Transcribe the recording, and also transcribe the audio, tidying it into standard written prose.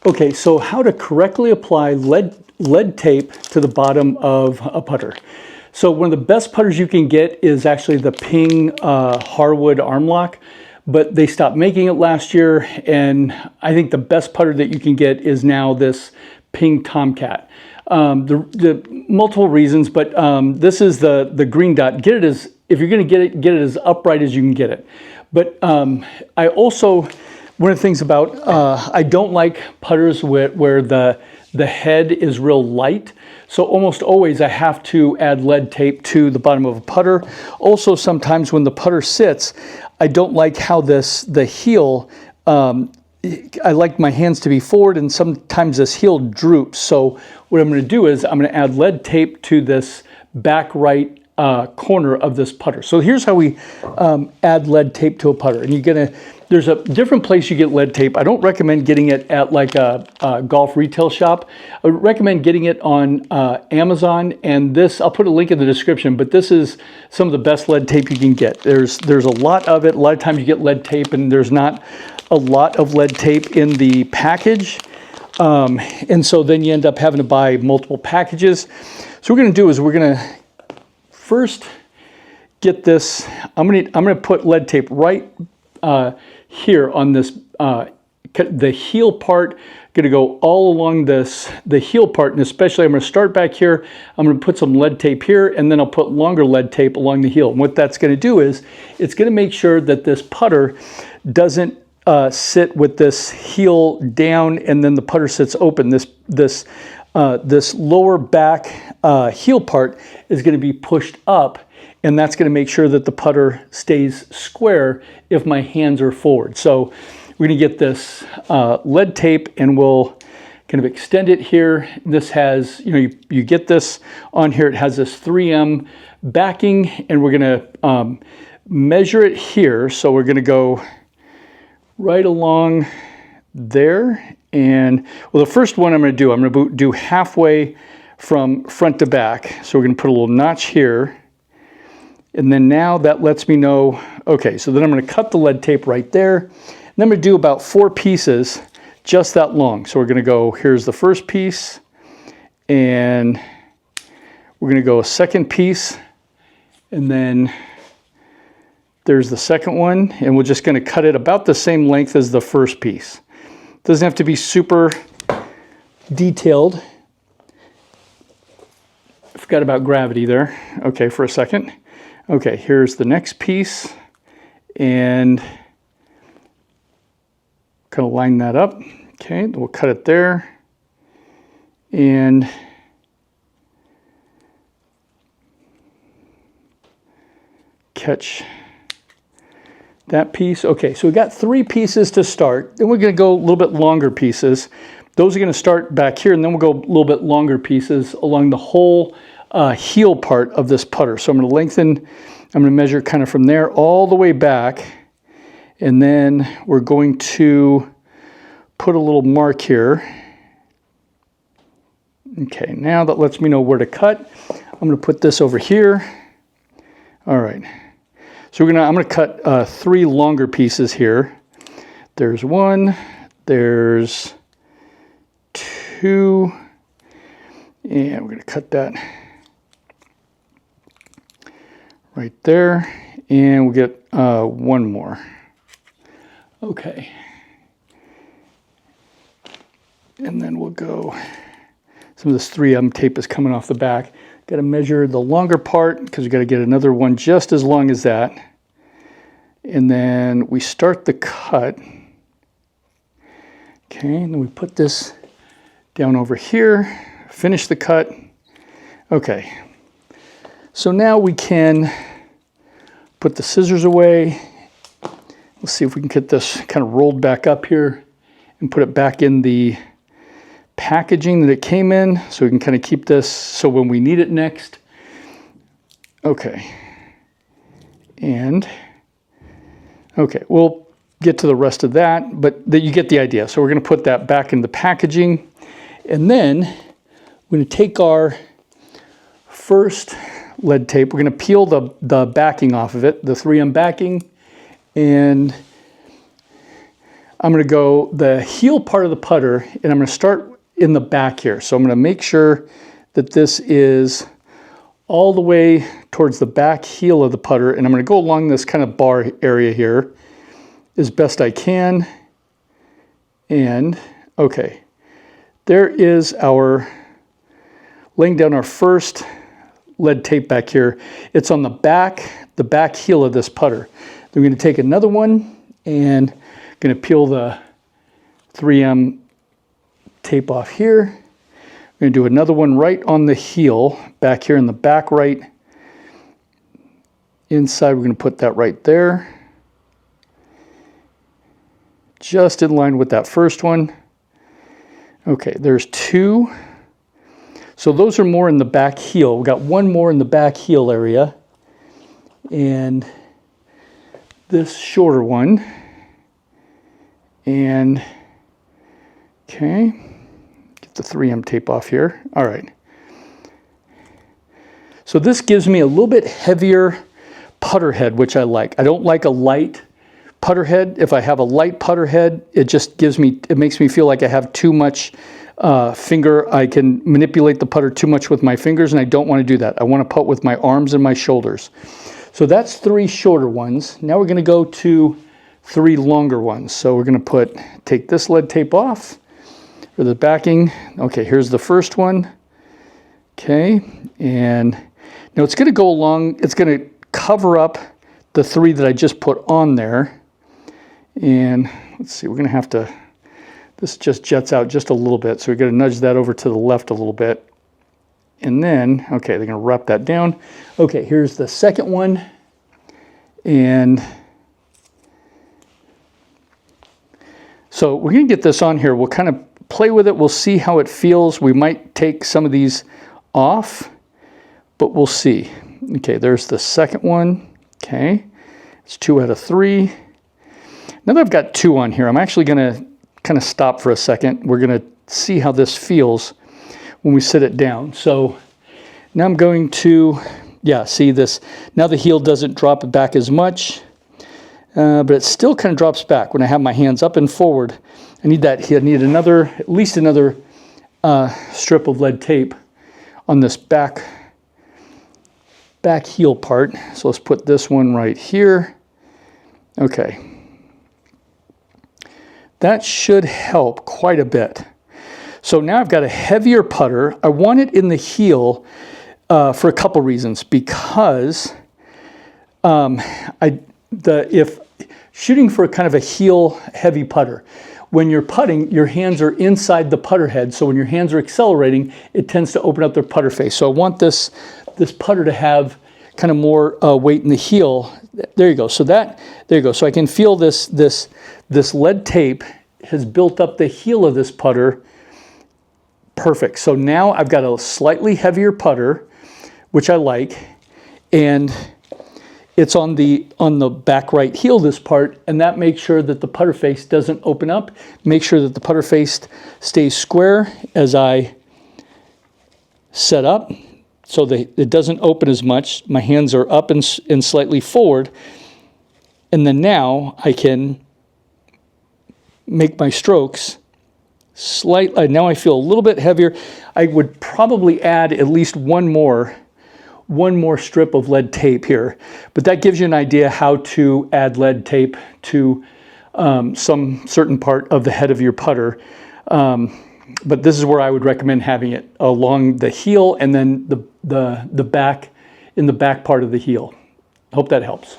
Okay, so how to correctly apply lead tape to the bottom of a putter. So one of the best putters you can get is actually the Ping Harwood arm lock, but they stopped making it last year, and I think the best putter that you can get is now this Ping Tomcat. The multiple reasons, but this is the green dot. Get it as, if you're going to get it as upright as you can get it. But I also, one of the things about, I don't like putters where the head is real light. So almost always I have to add lead tape to the bottom of a putter. Also, sometimes when the putter sits, I don't like how the heel, I like my hands to be forward, and sometimes this heel droops. So what I'm going to do is I'm going to add lead tape to this back right corner of this putter. So here's how we add lead tape to a putter. And there's a different place you get lead tape. I don't recommend getting it at like a golf retail shop. I would recommend getting it on Amazon. And this, I'll put a link in the description, but this is some of the best lead tape you can get. There's a lot of it. A lot of times you get lead tape and there's not a lot of lead tape in the package. And so then you end up having to buy multiple packages. So what we're going to do is we're going to first get this. I'm going to put lead tape right here on this, the heel part. Going to go all along the heel part, and especially I'm going to start back here. I'm going to put some lead tape here, and then I'll put longer lead tape along the heel. And what that's going to do is it's going to make sure that this putter doesn't sit with this heel down and then the putter sits open. This lower back heel part is going to be pushed up, and that's going to make sure that the putter stays square if my hands are forward. So we're going to get this lead tape, and we'll kind of extend it here. This has, you get this on here. It has this 3M backing, and we're going to measure it here. So we're going to go right along there. And well, the first one I'm going to do halfway from front to back. So we're going to put a little notch here. And then now that lets me know, okay, so then I'm going to cut the lead tape right there. And then I'm going to do about 4 pieces just that long. So we're going to go, here's the first piece, and we're going to go a second piece, and then there's the second one, and we're just going to cut it about the same length as the first piece. Doesn't have to be super detailed. I forgot about gravity there. Okay, for a second. Okay, here's the next piece, and kind of line that up. Okay, we'll cut it there, and catch that piece. Okay, so we got 3 pieces to start. Then we're going to go a little bit longer pieces. Those are going to start back here, and then we'll go a little bit longer pieces along the whole heel part of this putter. So I'm going to lengthen, I'm going to measure kind of from there all the way back, and then we're going to put a little mark here. Okay, now that lets me know where to cut. I'm going to put this over here. All right. So I'm going to cut 3 longer pieces here. There's 1, there's 2, and we're going to cut that right there, and we'll get 1 more. Okay. And then we'll go, some of this 3M tape is coming off the back. Got to measure the longer part because we got to get another one just as long as that. And then we start the cut. Okay, and then we put this down over here, finish the cut. Okay, so now we can put the scissors away. Let's see if we can get this kind of rolled back up here and put it back in the packaging that it came in, so we can kind of keep this so when we need it next. Okay, and okay, we'll get to the rest of that, but you get the idea. So we're going to put that back in the packaging, and then we're going to take our first lead tape. We're going to peel the backing off of it, the 3M backing, and I'm going to go the heel part of the putter, and I'm going to start in the back here. So I'm going to make sure that this is all the way towards the back heel of the putter, and I'm going to go along this kind of bar area here as best I can. And okay, there is our, laying down our first lead tape back here. It's on the back heel of this putter. Then we're going to take another one and going to peel the 3M tape off here. We're going to do another one right on the heel back here in the back right. Inside, we're going to put that right there. Just in line with that first one. Okay, there's two. So those are more in the back heel. We've got one more in the back heel area. And this shorter one. And, okay, get the 3M tape off here. All right. So this gives me a little bit heavier putter head, which I like. I don't like a light putter head. If I have a light putter head, it just makes me feel like I have too much finger. I can manipulate the putter too much with my fingers, and I don't want to do that. I want to putt with my arms and my shoulders. So that's 3 shorter ones. Now we're going to go to 3 longer ones. So we're going to take this lead tape off for the backing. Okay, here's the first one. Okay, and now it's going to go along, it's going to cover up the 3 that I just put on there. And let's see, we're going to have to, this just jets out just a little bit, so we're going to nudge that over to the left a little bit. And then, okay, they're going to wrap that down. Okay, here's the second one. And so we're going to get this on here. We'll kind of play with it. We'll see how it feels. We might take some of these off, but we'll see. Okay, there's the second one. Okay, it's 2 out of 3. Now that I've got 2 on here, I'm actually going to kind of stop for a second. We're going to see how this feels when we sit it down. So now I'm going to, yeah, see this. Now the heel doesn't drop back as much. But it still kind of drops back when I have my hands up and forward. I need that. I need at least another strip of lead tape on this back heel part. So let's put this one right here. Okay. That should help quite a bit. So now I've got a heavier putter. I want it in the heel for a couple reasons. Because if shooting for kind of a heel heavy putter, when you're putting, your hands are inside the putter head. So when your hands are accelerating, it tends to open up their putter face. So I want this putter to have kind of more weight in the heel. There you go. So there you go. So I can feel this lead tape has built up the heel of this putter. Perfect. So now I've got a slightly heavier putter, which I like, and it's on the back right heel, this part, and that makes sure that the putter face doesn't open up. Make sure that the putter face stays square as I set up so that it doesn't open as much. My hands are up and slightly forward. And then now I can make my strokes slightly. Now I feel a little bit heavier. I would probably add at least one more strip of lead tape here, but that gives you an idea how to add lead tape to some certain part of the head of your putter. But this is where I would recommend having it along the heel and then the back, in the back part of the heel. Hope that helps.